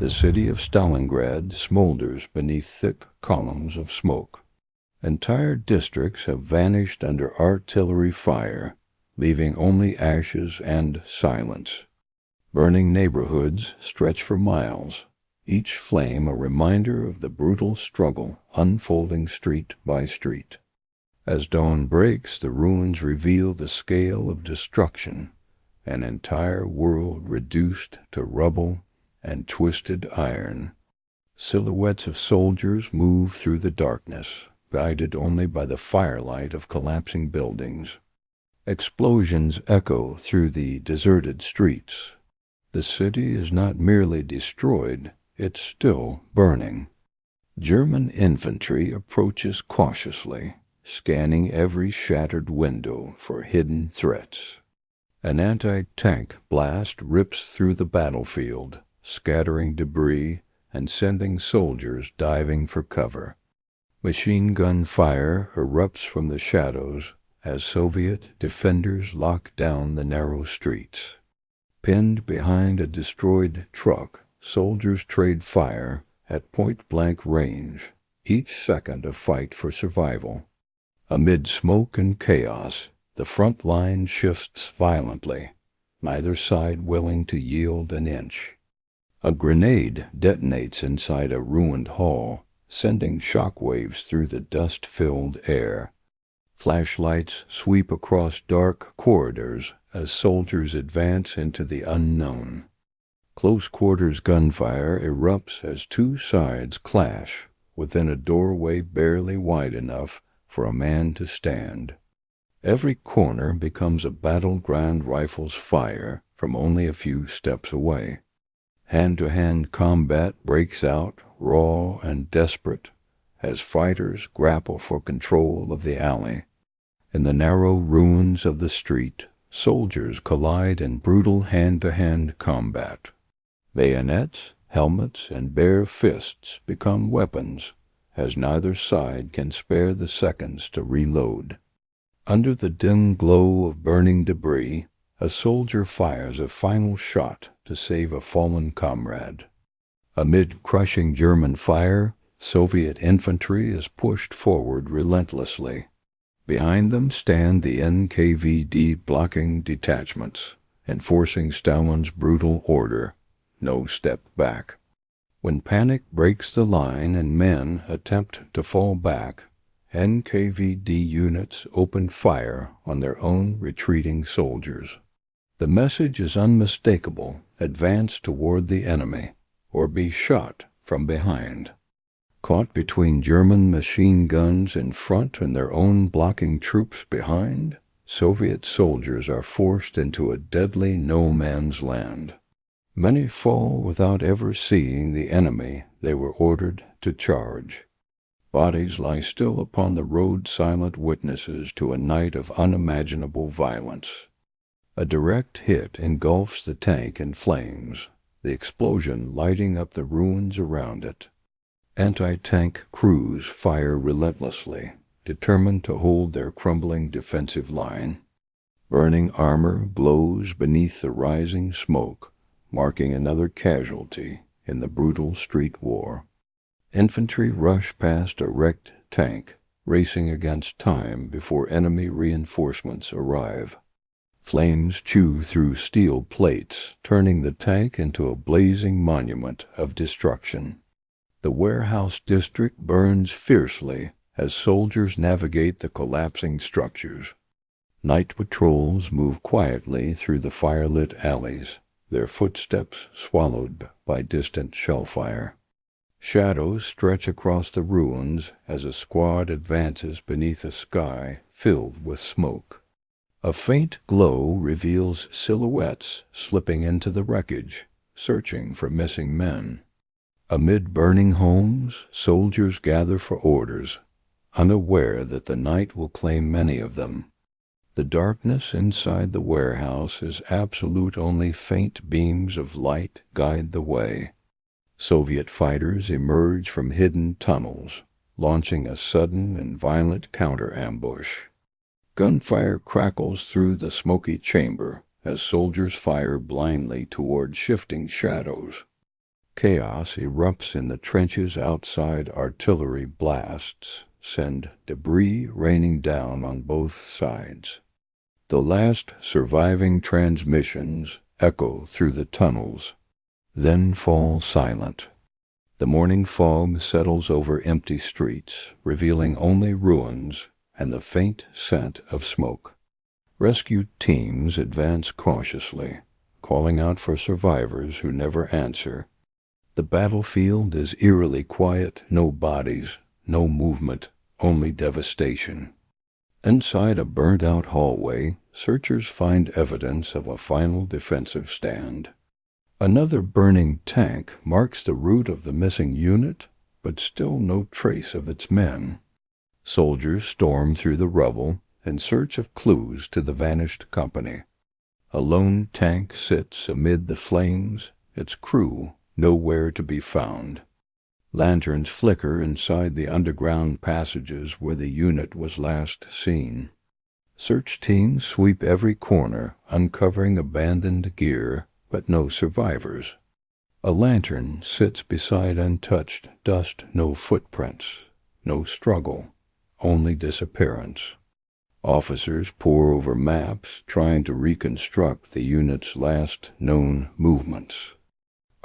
The city of Stalingrad smolders beneath thick columns of smoke. Entire districts have vanished under artillery fire, leaving only ashes and silence. Burning neighborhoods stretch for miles, each flame a reminder of the brutal struggle unfolding street by street. As dawn breaks, the ruins reveal the scale of destruction, an entire world reduced to rubble and twisted iron. Silhouettes of soldiers move through the darkness, guided only by the firelight of collapsing buildings. Explosions echo through the deserted streets. The city is not merely destroyed, it's still burning. German infantry approaches cautiously, scanning every shattered window for hidden threats. An anti-tank blast rips through the battlefield, scattering debris and sending soldiers diving for cover. Machine gun fire erupts from the shadows as Soviet defenders lock down the narrow streets. Pinned behind a destroyed truck, soldiers trade fire at point-blank range, each second a fight for survival. Amid smoke and chaos, the front line shifts violently, neither side willing to yield an inch. A grenade detonates inside a ruined hall, sending shockwaves through the dust-filled air. Flashlights sweep across dark corridors as soldiers advance into the unknown. Close-quarters gunfire erupts as two sides clash within a doorway barely wide enough for a man to stand. Every corner becomes a battleground rifle's fire from only a few steps away. Hand-to-hand combat breaks out, raw and desperate, as fighters grapple for control of the alley. In the narrow ruins of the street, soldiers collide in brutal hand-to-hand combat. Bayonets, helmets, and bare fists become weapons, as neither side can spare the seconds to reload. Under the dim glow of burning debris, a soldier fires a final shot to save a fallen comrade. Amid crushing German fire, Soviet infantry is pushed forward relentlessly. Behind them stand the NKVD blocking detachments, enforcing Stalin's brutal order: no step back. When panic breaks the line and men attempt to fall back, NKVD units open fire on their own retreating soldiers. The message is unmistakable: advance toward the enemy, or be shot from behind. Caught between German machine guns in front and their own blocking troops behind, Soviet soldiers are forced into a deadly no-man's land. Many fall without ever seeing the enemy they were ordered to charge. Bodies lie still upon the road, silent witnesses to a night of unimaginable violence. A direct hit engulfs the tank in flames, the explosion lighting up the ruins around it. Anti-tank crews fire relentlessly, determined to hold their crumbling defensive line. Burning armor glows beneath the rising smoke, marking another casualty in the brutal street war. Infantry rush past a wrecked tank, racing against time before enemy reinforcements arrive. Flames chew through steel plates, turning the tank into a blazing monument of destruction. The warehouse district burns fiercely as soldiers navigate the collapsing structures. Night patrols move quietly through the firelit alleys, their footsteps swallowed by distant shellfire. Shadows stretch across the ruins as a squad advances beneath a sky filled with smoke. A faint glow reveals silhouettes slipping into the wreckage, searching for missing men. Amid burning homes, soldiers gather for orders, unaware that the night will claim many of them. The darkness inside the warehouse is absolute. Only faint beams of light guide the way. Soviet fighters emerge from hidden tunnels, launching a sudden and violent counter-ambush. Gunfire crackles through the smoky chamber as soldiers fire blindly toward shifting shadows. Chaos erupts in the trenches outside. Artillery blasts send debris raining down on both sides. The last surviving transmissions echo through the tunnels, then fall silent. The morning fog settles over empty streets, revealing only ruins and the faint scent of smoke. Rescue teams advance cautiously, calling out for survivors who never answer. The battlefield is eerily quiet, no bodies, no movement, only devastation. Inside a burned-out hallway, searchers find evidence of a final defensive stand. Another burning tank marks the route of the missing unit, but still no trace of its men. Soldiers storm through the rubble in search of clues to the vanished company. A lone tank sits amid the flames, its crew nowhere to be found. Lanterns flicker inside the underground passages where the unit was last seen. Search teams sweep every corner, uncovering abandoned gear, but no survivors. A lantern sits beside untouched dust, no footprints, no struggle, only disappearance. Officers pore over maps, trying to reconstruct the unit's last known movements.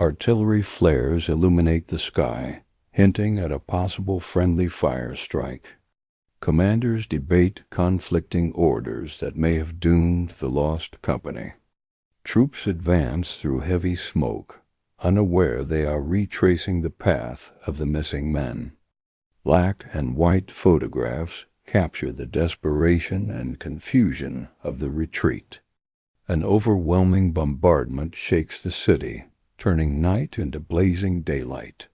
Artillery flares illuminate the sky, hinting at a possible friendly fire strike. Commanders debate conflicting orders that may have doomed the lost company. Troops advance through heavy smoke, unaware they are retracing the path of the missing men. Black and white photographs capture the desperation and confusion of the retreat. An overwhelming bombardment shakes the city, turning night into blazing daylight.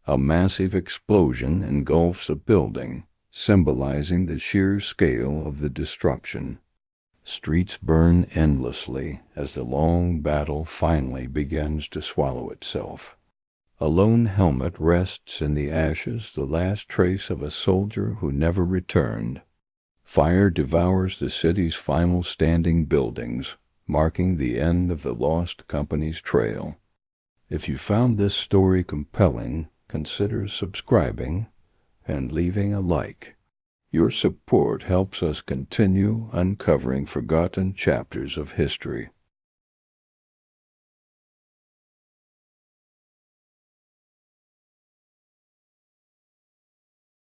A massive explosion engulfs a building, symbolizing the sheer scale of the destruction. Streets burn endlessly as the long battle finally begins to swallow itself. A lone helmet rests in the ashes, the last trace of a soldier who never returned. Fire devours the city's final standing buildings, marking the end of the lost company's trail. If you found this story compelling, consider subscribing and leaving a like. Your support helps us continue uncovering forgotten chapters of history.